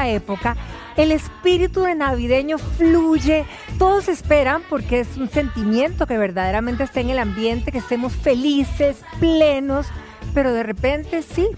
esta época el espíritu de navideño fluye, todos esperan porque es un sentimiento que verdaderamente está en el ambiente, que estemos felices, plenos, pero de repente sí,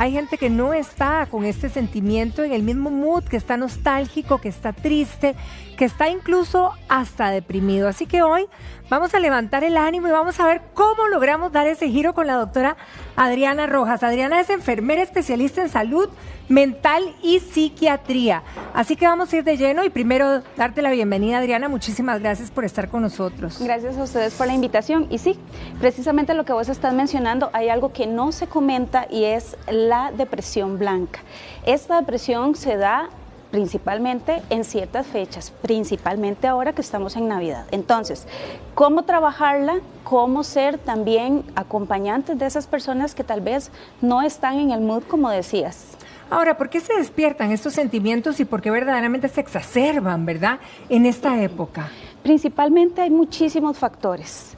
hay gente que no está con este sentimiento en el mismo mood, que está nostálgico, que está triste, que está incluso hasta deprimido. Así que hoy vamos a levantar el ánimo y vamos a ver cómo logramos dar ese giro con la doctora Adriana Rojas. Adriana es enfermera especialista en salud mental y psiquiatría. Así que vamos a ir de lleno y primero darte la bienvenida, Adriana. Muchísimas gracias por estar con nosotros. Gracias a ustedes por la invitación. Y sí, precisamente lo que vos estás mencionando, hay algo que no se comenta y es la depresión blanca. Esta depresión se da principalmente en ciertas fechas, principalmente ahora que estamos en Navidad. Entonces, ¿cómo trabajarla? ¿Cómo ser también acompañantes de esas personas que tal vez no están en el mood, como decías? Ahora, ¿por qué se despiertan estos sentimientos y por qué verdaderamente se exacerban, verdad, en esta época? Principalmente hay muchísimos factores.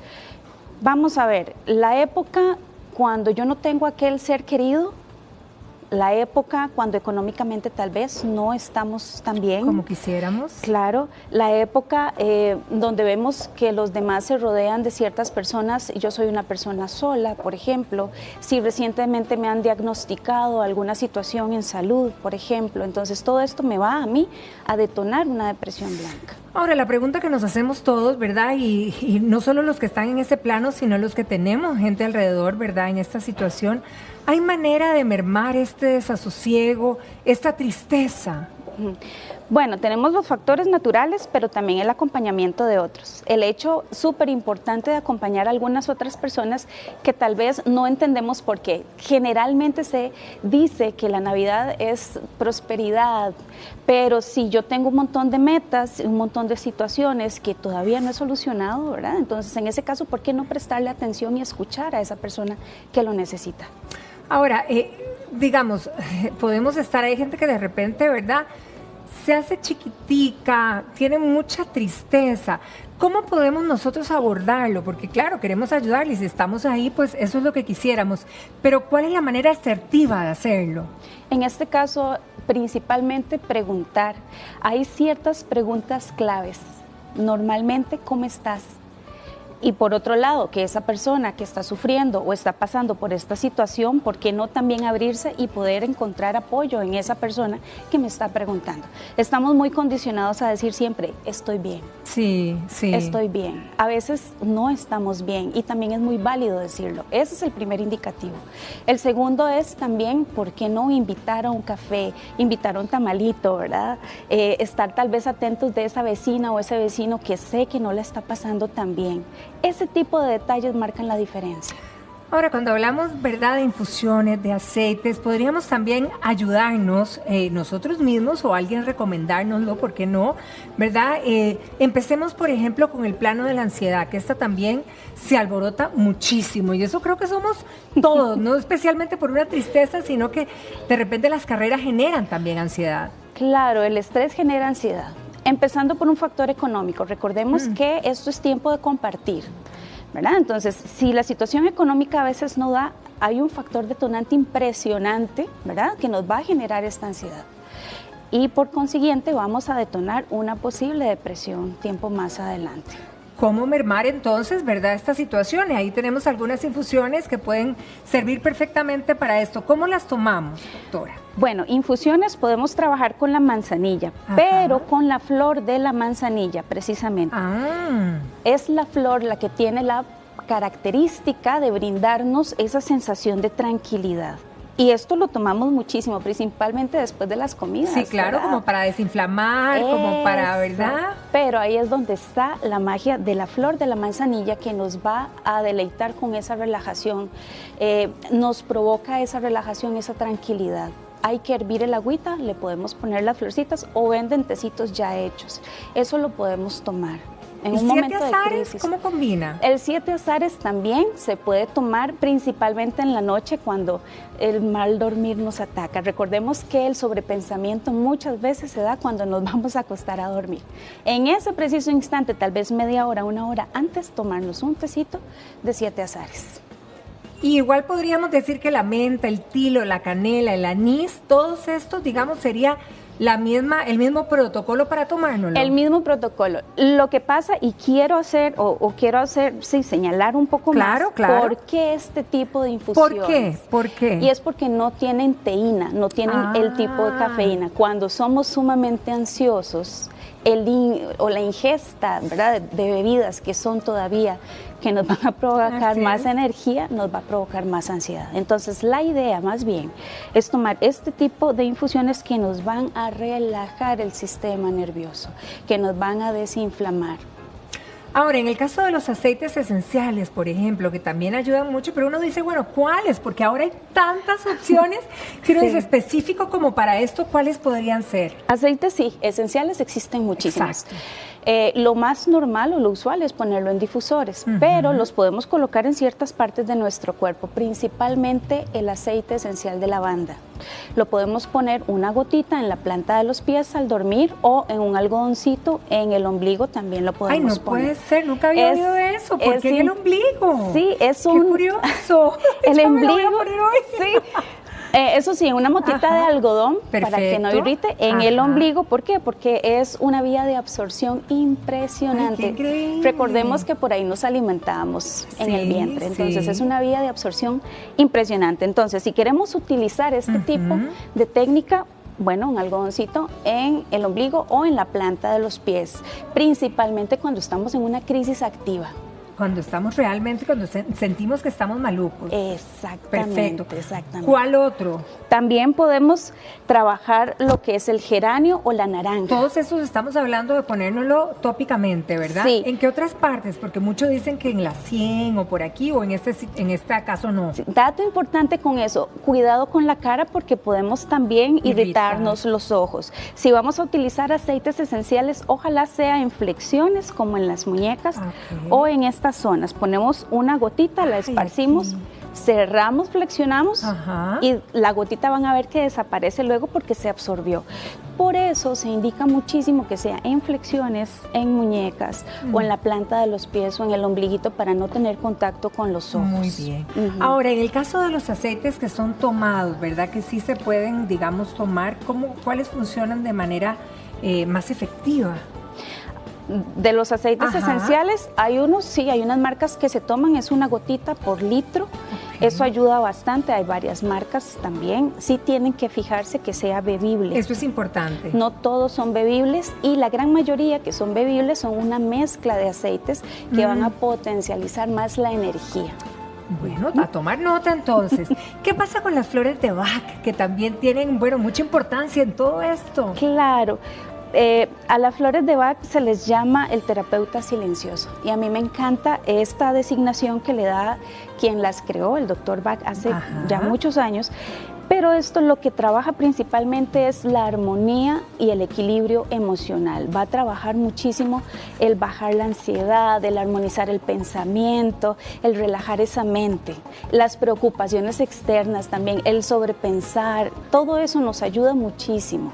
Vamos a ver, la época cuando yo no tengo aquel ser querido, la época cuando económicamente tal vez no estamos tan bien como quisiéramos. Claro, la época donde vemos que los demás se rodean de ciertas personas. Yo soy una persona sola, por ejemplo, si recientemente me han diagnosticado alguna situación en salud, por ejemplo, entonces todo esto me va a mí a detonar una depresión blanca. Ahora, la pregunta que nos hacemos todos, ¿verdad? Y no solo los que están en ese plano, sino los que tenemos gente alrededor, ¿verdad? En esta situación, ¿hay manera de mermar este desasosiego, esta tristeza? Bueno, tenemos los factores naturales, pero también el acompañamiento de otros. El hecho súper importante de acompañar a algunas otras personas que tal vez no entendemos por qué. Generalmente se dice que la Navidad es prosperidad, pero si yo tengo un montón de metas, un montón de situaciones que todavía no he solucionado, ¿verdad? Entonces, en ese caso, ¿por qué no prestarle atención y escuchar a esa persona que lo necesita? Ahora, digamos, podemos estar, hay gente que de repente, ¿verdad?, se hace chiquitica, tiene mucha tristeza. ¿Cómo podemos nosotros abordarlo? Porque claro, queremos ayudarles, si estamos ahí, pues eso es lo que quisiéramos. Pero ¿cuál es la manera asertiva de hacerlo? En este caso, principalmente preguntar. Hay ciertas preguntas claves. Normalmente, ¿cómo estás? Y por otro lado, que esa persona que está sufriendo o está pasando por esta situación, ¿por qué no también abrirse y poder encontrar apoyo en esa persona que me está preguntando? Estamos muy condicionados a decir siempre, estoy bien. Sí, sí. Estoy bien. A veces no estamos bien y también es muy válido decirlo. Ese es el primer indicativo. El segundo es también, ¿por qué no invitar a un café, invitar a un tamalito, ¿verdad? Estar tal vez atentos de esa vecina o ese vecino que sé que no le está pasando tan bien. Ese tipo de detalles marcan la diferencia. Ahora, cuando hablamos, ¿verdad?, de infusiones, de aceites, podríamos también ayudarnos nosotros mismos o alguien recomendárnoslo, ¿por qué no? ¿Verdad? Empecemos, por ejemplo, con el plano de la ansiedad, que esta también se alborota muchísimo y eso creo que somos todos, no especialmente por una tristeza, sino que de repente las carreras generan también ansiedad. Claro, el estrés genera ansiedad. Empezando por un factor económico, recordemos que esto es tiempo de compartir, ¿verdad? Entonces, si la situación económica a veces no da, hay un factor detonante impresionante, ¿verdad?, que nos va a generar esta ansiedad. Y por consiguiente vamos a detonar una posible depresión tiempo más adelante. ¿Cómo mermar entonces, verdad, estas situaciones? Ahí tenemos algunas infusiones que pueden servir perfectamente para esto. ¿Cómo las tomamos, doctora? Bueno, infusiones podemos trabajar con la manzanilla, pero con la flor de la manzanilla, precisamente. Es la flor la que tiene la característica de brindarnos esa sensación de tranquilidad. Y esto lo tomamos muchísimo, principalmente después de las comidas. Sí, claro, ¿verdad?, como para desinflamar, como para, ¿verdad? Pero ahí es donde está la magia de la flor de la manzanilla que nos va a deleitar con esa relajación, nos provoca esa relajación, esa tranquilidad. Hay que hervir el agüita, le podemos poner las florcitas o venden tecitos ya hechos. Eso lo podemos tomar. En un momento de crisis. ¿Cómo combina? El 7 azares también se puede tomar principalmente en la noche cuando el mal dormir nos ataca. Recordemos que el sobrepensamiento muchas veces se da cuando nos vamos a acostar a dormir. En ese preciso instante, tal vez media hora, una hora antes, tomarnos un tecito de 7 azares. Y igual podríamos decir que la menta, el tilo, la canela, el anís, todos estos, digamos, sería el mismo protocolo para tomárnoslo. El mismo protocolo. Lo que pasa, y quiero hacer, sí, señalar un poco más, ¿por qué este tipo de infusiones? ¿Por qué? Y es porque no tienen teína, no tienen el tipo de cafeína. Cuando somos sumamente ansiosos, la ingesta, ¿verdad?, de bebidas que son todavía, que nos van a provocar más energía, nos va a provocar más ansiedad. Entonces, la idea más bien es tomar este tipo de infusiones que nos van a relajar el sistema nervioso, que nos van a desinflamar. Ahora, en el caso de los aceites esenciales, por ejemplo, que también ayudan mucho, pero uno dice, bueno, ¿cuáles? Porque ahora hay tantas opciones que uno dice específico como para esto, ¿cuáles podrían ser? Aceites sí, esenciales existen muchísimos. Lo más normal o lo usual es ponerlo en difusores, pero los podemos colocar en ciertas partes de nuestro cuerpo, principalmente el aceite esencial de lavanda. Lo podemos poner una gotita en la planta de los pies al dormir o en un algodoncito en el ombligo, también lo podemos poner. Puede ser, nunca había oído de eso. ¿Por qué en el ombligo? Sí, es ¡Qué curioso! El ombligo, me lo voy a poner hoy. Sí. Eso sí, una motita de algodón para que no irrite en el ombligo. ¿Por qué? Porque es una vía de absorción impresionante. Ay, qué increíble. Recordemos que por ahí nos alimentamos en el vientre, entonces es una vía de absorción impresionante. Entonces, si queremos utilizar este tipo de técnica, bueno, un algodoncito en el ombligo o en la planta de los pies, principalmente cuando estamos en una crisis activa. Cuando estamos realmente, cuando sentimos que estamos malucos. Exactamente. Perfecto. Exactamente. ¿Cuál otro? También podemos trabajar lo que es el geranio o la naranja. Todos esos estamos hablando de ponérnoslo tópicamente, ¿verdad? Sí. ¿En qué otras partes? Porque muchos dicen que en la sien o por aquí o en este caso no. Sí. Dato importante con eso, cuidado con la cara porque podemos también irritarnos los ojos. Si vamos a utilizar aceites esenciales, ojalá sea en flexiones como en las muñecas o en estas zonas. Ponemos una gotita, la esparcimos, cerramos, flexionamos y la gotita van a ver que desaparece luego porque se absorbió. Por eso se indica muchísimo que sea en flexiones, en muñecas o en la planta de los pies o en el ombliguito para no tener contacto con los ojos. Muy bien. Ahora, en el caso de los aceites que son tomados, ¿verdad? Que sí se pueden, digamos, tomar, ¿cuáles funcionan de manera más efectiva? De los aceites esenciales, hay unas marcas que se toman, es una gotita por litro. Eso ayuda bastante, hay varias marcas también. Sí tienen que fijarse que sea bebible. Eso es importante. No todos son bebibles y la gran mayoría que son bebibles son una mezcla de aceites que van a potencializar más la energía. Bueno, a tomar nota entonces. ¿Qué pasa con las flores de Bach, que también tienen, mucha importancia en todo esto? Claro. A las flores de Bach se les llama el terapeuta silencioso y a mí me encanta esta designación que le da quien las creó, el doctor Bach, hace ya muchos años, pero esto lo que trabaja principalmente es la armonía y el equilibrio emocional. Va a trabajar muchísimo el bajar la ansiedad, el armonizar el pensamiento, el relajar esa mente, las preocupaciones externas también, el sobrepensar, todo eso nos ayuda muchísimo.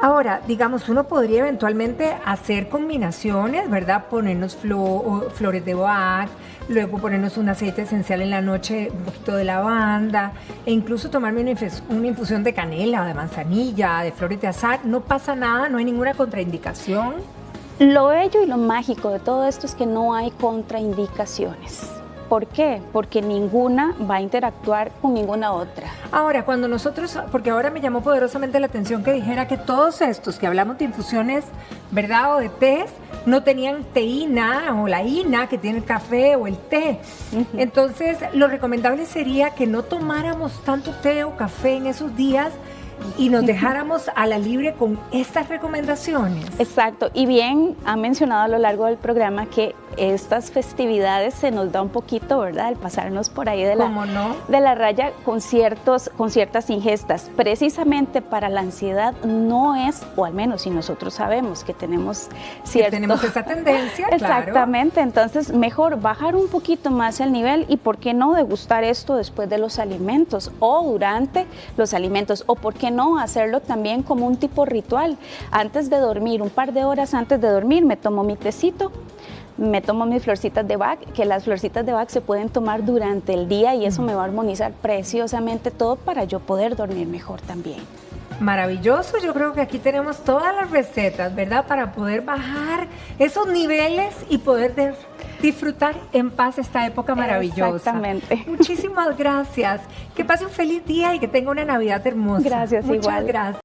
Ahora, digamos, uno podría eventualmente hacer combinaciones, ¿verdad? Ponernos flores de Bach, luego ponernos un aceite esencial en la noche, un poquito de lavanda, e incluso tomarme una infusión de canela, de manzanilla, de flores de azahar. No pasa nada, no hay ninguna contraindicación. Lo bello y lo mágico de todo esto es que no hay contraindicaciones. ¿Por qué? Porque ninguna va a interactuar con ninguna otra. Ahora, porque ahora me llamó poderosamente la atención que dijera que todos estos que hablamos de infusiones, ¿verdad? O de tés, no tenían teína o la ina que tiene el café o el té. Entonces, lo recomendable sería que no tomáramos tanto té o café en esos días y nos dejáramos a la libre con estas recomendaciones. Exacto, y bien han mencionado a lo largo del programa que estas festividades se nos da un poquito, ¿verdad?, el pasarnos por ahí de la raya con ciertas ingestas. Precisamente para la ansiedad no es, o al menos si nosotros sabemos que tenemos esa tendencia, exactamente, claro. Entonces mejor bajar un poquito más el nivel y por qué no degustar esto después de los alimentos o durante los alimentos, o por qué no hacerlo también como un tipo ritual. Antes de dormir, un par de horas antes de dormir, me tomo mi tecito, me tomo mis florcitas de Bach, que las florcitas de Bach se pueden tomar durante el día y eso me va a armonizar preciosamente todo para yo poder dormir mejor también. Maravilloso, yo creo que aquí tenemos todas las recetas, ¿verdad? Para poder bajar esos niveles y poder disfrutar en paz esta época maravillosa. Exactamente. Muchísimas gracias. Que pase un feliz día y que tenga una Navidad hermosa. Gracias, Muchas igual. gracias.